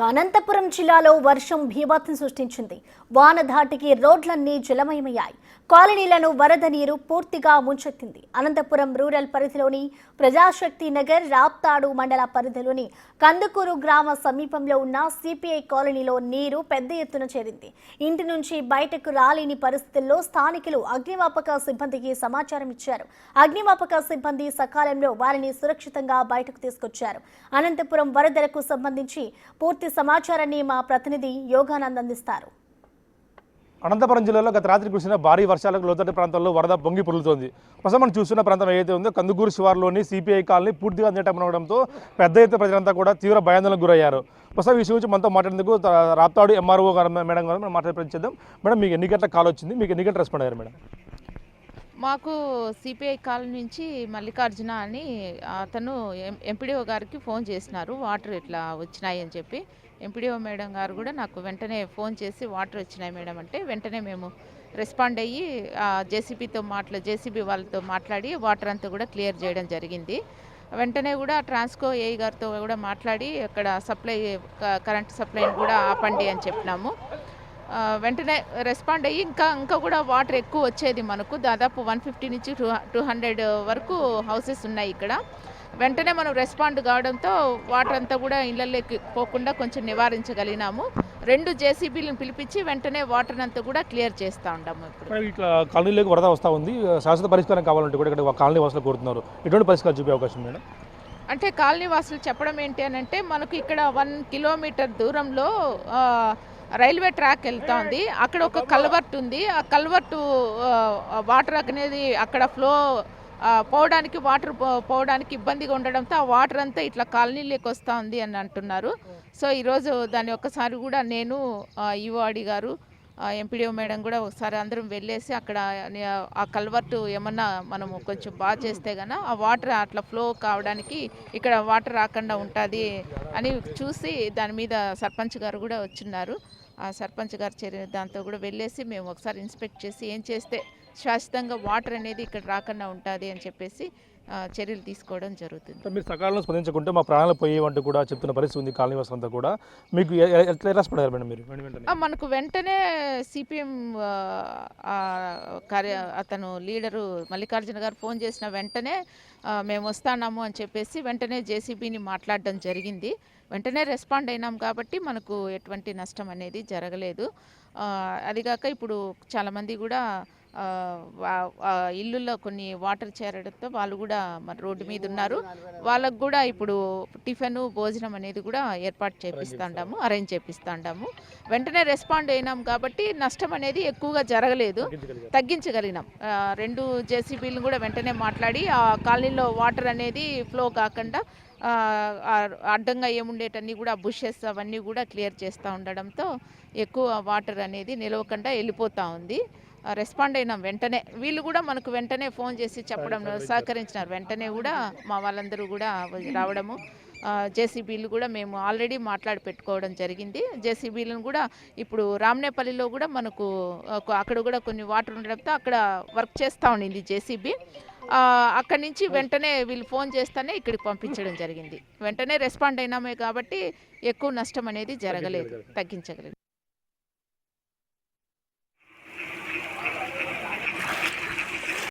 అనంతపురం జిల్లాలో వర్షం భీభత్సం సృష్టించింది. వాన ధాటికి రోడ్లన్నీ జలమయమయ్యాయి. కాలనీలను వరద నీరు పూర్తిగా ముంచెత్తింది. అనంతపురం రూరల్ పరిధిలోని ప్రజాశక్తి నగర్, రాప్తాడు మండల పరిధిలోని కందుకూరు గ్రామ సమీపంలో ఉన్న సిపిఐ కాలనీలో నీరు పెద్ద ఎత్తున చేరింది. ఇంటి నుంచి బయటకు రాలేని పరిస్థితుల్లో స్థానికులు అగ్నిమాపక సిబ్బందికి సమాచారం ఇచ్చారు. అగ్నిమాపక సిబ్బంది సకాలంలో వారిని సురక్షితంగా బయటకు తీసుకొచ్చారు. అనంతపురం వరదలకు సంబంధించి పూర్తి సమాచారాన్ని మా ప్రతినిధి యోగానంద్ అందిస్తారు. అనంతపురం జిల్లాలో గత రాత్రి కురిసిన భారీ వర్షాలకు లోతట్టు ప్రాంతాల్లో వరద పొంగి పొరులుతోంది. ప్రస్తుతం మనం చూస్తున్న ప్రాంతం ఏదైతే ఉందో కందుకూరు శివారులోని సిపిఐ కాలనీ పూర్తిగా నీటమునవడంతో పెద్ద ఎత్తున ప్రజలంతా కూడా తీవ్ర భయాందోళనకు గురయ్యారు. ప్రస్తుతం ఈ విషయం గురించి మనతో మాట్లాడేందుకు రాప్తాడు ఎంఆర్ఓ గారు మేడం గారు మనం మాట్లాడే ప్రయత్నం చేద్దాం. మేడం, మీకు ఎన్ని గంటల కాల్ వచ్చింది, మీకు ఎన్ని గంటలు రెస్పాండ్ అయ్యారు మేడం? మాకు సిపిఐ కాలనీ నుంచి మల్లికార్జున అని అతను ఎంపీడీఓ గారికి ఫోన్ చేసినారు, వాటర్ ఇట్లా వచ్చినాయి అని చెప్పి. ఎంపీడీఓ మేడం గారు కూడా నాకు వెంటనే ఫోన్ చేసి వాటర్ వచ్చినాయి మేడం అంటే వెంటనే మేము రెస్పాండ్ అయ్యి జేసీబీ వాళ్ళతో మాట్లాడి వాటర్ అంతా కూడా క్లియర్ చేయడం జరిగింది. వెంటనే కూడా ట్రాన్స్కో ఏఈ గారితో కూడా మాట్లాడి అక్కడ కరెంట్ సప్లైని కూడా ఆపండి అని చెప్పినాము. వెంటనే రెస్పాండ్ అయ్యి ఇంకా కూడా వాటర్ ఎక్కువ వచ్చేది. మనకు దాదాపు 150 నుంచి 200 వరకు హౌసెస్ ఉన్నాయి ఇక్కడ. వెంటనే మనం రెస్పాండ్ కావడంతో వాటర్ అంతా కూడా ఇళ్లలోకి పోకుండా కొంచెం నివారించగలిగినాము. 2 జేసీబీలను పిలిపించి వెంటనే వాటర్ అంతా కూడా క్లియర్ చేస్తూ ఉంటాము. ఇప్పుడు ఇట్లా కాలనీలోకి వరద వస్తూ ఉంది, శాశ్వత పరిష్కారం కావాలంటే కూడా ఇక్కడ కాలనీ వాసులు కోరుతున్నారు. ఎటువంటి పరిష్కారం చూపే అవకాశం మేడం? అంటే కాలనీ వాసులు చెప్పడం ఏంటి అని అంటే, మనకు ఇక్కడ 1 కిలోమీటర్ దూరంలో రైల్వే ట్రాక్ వెళ్తా ఉంది. అక్కడ ఒక కల్వర్ట్ ఉంది. ఆ కల్వర్టు వాటర్ అనేది అక్కడ ఫ్లో వాటర్ పోవడానికి ఇబ్బందిగా ఉండడంతో ఆ వాటర్ అంతా ఇట్లా కాలనీలోకి వస్తూ ఉంది అని అంటున్నారు. సో ఈరోజు దాన్ని ఒక్కసారి కూడా నేను ఈఓఆడి గారు, ఎంపీడీఓ మేడం కూడా ఒకసారి అందరం వెళ్ళేసి అక్కడ ఆ కల్వర్టు ఏమన్నా మనము కొంచెం బాగా చేస్తే కన్నా ఆ వాటర్ అట్లా ఫ్లో కావడానికి ఇక్కడ వాటర్ రాకుండా ఉంటుంది అని చూసి దాని మీద సర్పంచ్ గారు కూడా వచ్చిన్నారు. ఆ సర్పంచ్ గారు దాంతో కూడా వెళ్ళేసి మేము ఒకసారి ఇన్స్పెక్ట్ చేసి ఏం చేస్తే శాశ్వతంగా వాటర్ అనేది ఇక్కడ రాకుండా ఉంటుంది అని చెప్పేసి చర్యలు తీసుకోవడం జరుగుతుంది. మీరు సకాలంలో స్పందించుకుంటే మా ప్రాణాలు పోయేవంటూ కూడా చెప్తున్న పరిస్థితి ఉంది కాలనీ వాసులంతా కూడా. మీకు ఎట్లా రెస్పాండ్ మేడం మీరు? మనకు వెంటనే సిపిఎం అతను లీడరు మల్లికార్జున గారు ఫోన్ చేసిన వెంటనే మేము వస్తున్నాము అని చెప్పేసి వెంటనే జేసీబీని మాట్లాడడం జరిగింది. వెంటనే రెస్పాండ్ అయినాం కాబట్టి మనకు ఎటువంటి నష్టం అనేది జరగలేదు. అదిగాక ఇప్పుడు చాలామంది కూడా ఇల్లుల్లో కొన్ని వాటర్ చేరడంతో వాళ్ళు కూడా మన రోడ్డు మీద ఉన్నారు. వాళ్ళకు కూడా ఇప్పుడు టిఫిన్ భోజనం అనేది కూడా ఏర్పాటు చేపిస్తాండాము, అరేంజ్ చేపిస్తాండాము. వెంటనే రెస్పాండ్ అయినాం కాబట్టి నష్టం అనేది ఎక్కువగా జరగలేదు, తగ్గించగలిగినాం. 2 జేసీబీలను కూడా వెంటనే మాట్లాడి ఆ కాలనీలో వాటర్ అనేది ఫ్లో కాకుండా అడ్డంగా ఏముండేటన్నీ కూడా బుషెస్ అవన్నీ కూడా క్లియర్ చేస్తూ ఉండడంతో ఎక్కువ వాటర్ అనేది నిలవకుండా వెళ్ళిపోతూ ఉంది. రెస్పాండ్ అయినాం వెంటనే. వీళ్ళు కూడా మనకు వెంటనే ఫోన్ చేసి చెప్పడం సహకరించినారు. వెంటనే కూడా మా వాళ్ళందరూ కూడా రావడము, జేసీబీలు కూడా మేము ఆల్రెడీ మాట్లాడి పెట్టుకోవడం జరిగింది. జేసీబీలను కూడా ఇప్పుడు రామనేపల్లిలో కూడా మనకు అక్కడ కూడా కొన్ని వాటర్ ఉండడంతో అక్కడ వర్క్ చేస్తూ ఉండింది జేసీబీ. అక్కడి నుంచి వెంటనే వీళ్ళు ఫోన్ చేస్తేనే ఇక్కడికి పంపించడం జరిగింది. వెంటనే రెస్పాండ్ అయినామే కాబట్టి ఎక్కువ నష్టం అనేది జరగలేదు, తగ్గించగలేదు.